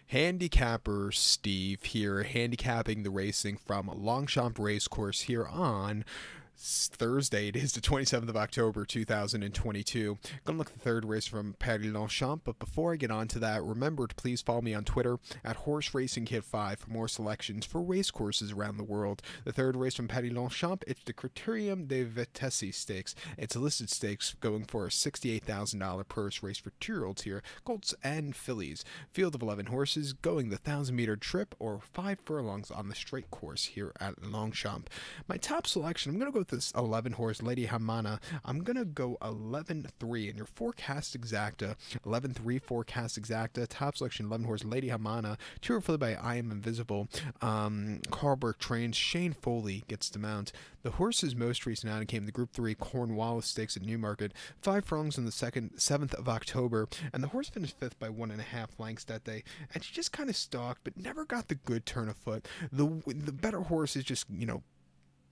Handicapper Steve here, handicapping the racing from Longchamp Racecourse here on Thursday. It is the 27th of October 2022. Gonna look at the third race from Paris Longchamp, but before I get on to that, remember to please follow me on Twitter at Horse Racing Kid 5 for more selections for race courses around the world. The third race from Paris Longchamp, it's the Criterium de Vitesse Stakes. It's a listed stakes going for a $68,000 purse race for 2-year-olds here, colts and fillies. Field of 11 horses going the 1,000-meter trip or 5 furlongs on the straight course here at Longchamp. My top selection, I'm going to go with this 11 horse Lady Hamana. I'm going to go 11-3 in your forecast exacta. 11-3 forecast exacta. Top selection 11 horse Lady Hamana. 2 fillied by I Am Invisible. Carlberg trains. Shane Foley gets the mount. The horse's most recent outing came in the Group 3 Cornwallis Stakes at Newmarket. 5 furlongs on the 7th of October. And the horse finished 5th by 1.5 lengths that day. And she just kind of stalked, but never got the good turn of foot. The better horse is just,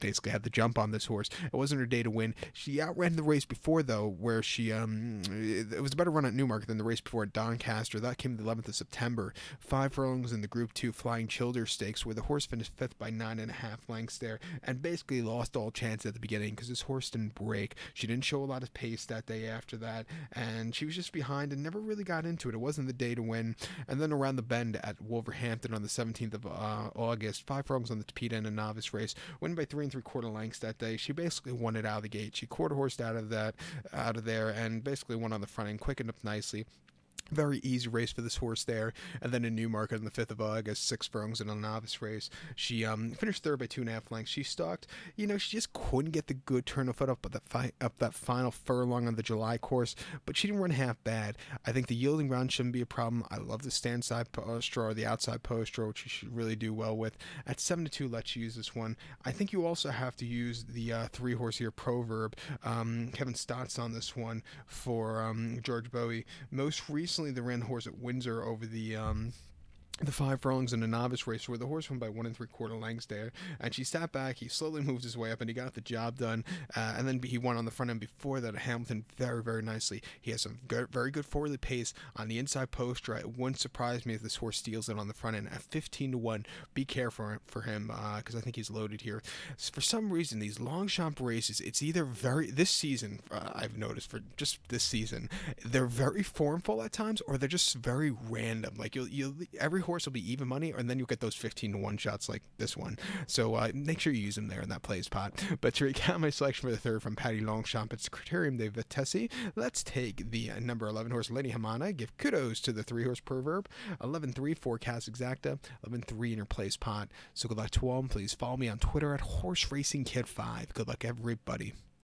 basically had the jump on this horse. It wasn't her day to win. She outran the race before, though, where she it was a better run at Newmarket than the race before at Doncaster. That came the 11th of September. 5 furlongs in the Group 2 Flying Childer Stakes, where the horse finished 5th by 9.5 lengths there, and basically lost all chance at the beginning because this horse didn't break. She didn't show a lot of pace that day after that, and she was just behind and never really got into it. It wasn't the day to win. And then around the bend at Wolverhampton on the 17th of August, 5 furlongs on the Tapeta in a novice race, win by 3 3/4 lengths that day. She basically won it out of the gate. She quarter-horsed out of there, and basically won on the front end, quickened up nicely. Very easy race for this horse there. And then in Newmarket on the 5th of August, 6 furlongs in a novice race. She finished third by 2.5 lengths. She stalked. She just couldn't get the good turn of foot up that final furlong on the July course, but she didn't run half bad. I think the yielding ground shouldn't be a problem. I love the stand side posture or the outside posture, which you should really do well with. At 7-2, let's use this one. I think you also have to use the 3 horse here, Proverb. Kevin Stott's on this one for George Bowie. Most recently, they ran the horse at Windsor over the 5 furlongs in a novice race where the horse won by 1 3/4 lengths there, and she sat back. He slowly moved his way up and he got the job done, and then he won on the front end before that at Hamilton very, very nicely. He has some very good forward pace on the inside posture. It wouldn't surprise me if this horse steals it on the front end at 15-1. Be careful for him because I think he's loaded here. For some reason, these Longchamp races, it's either this season, I've noticed for just this season, they're very formful at times, or they're just very random. Like every horse will be even money, and then you'll get those 15-1 shots like this one. So make sure you use them there in that plays pot. But to recap my selection for the third from Paris Longchamp, it's Criterium de Vitesse. Let's take the number 11 horse Lady Hamana. Give kudos to the 3 horse Proverb. 11-3 forecast exacta. 11-3 in your plays pot. So good luck to all. Please follow me on Twitter at Horse Racing Kid 5. Good luck, everybody.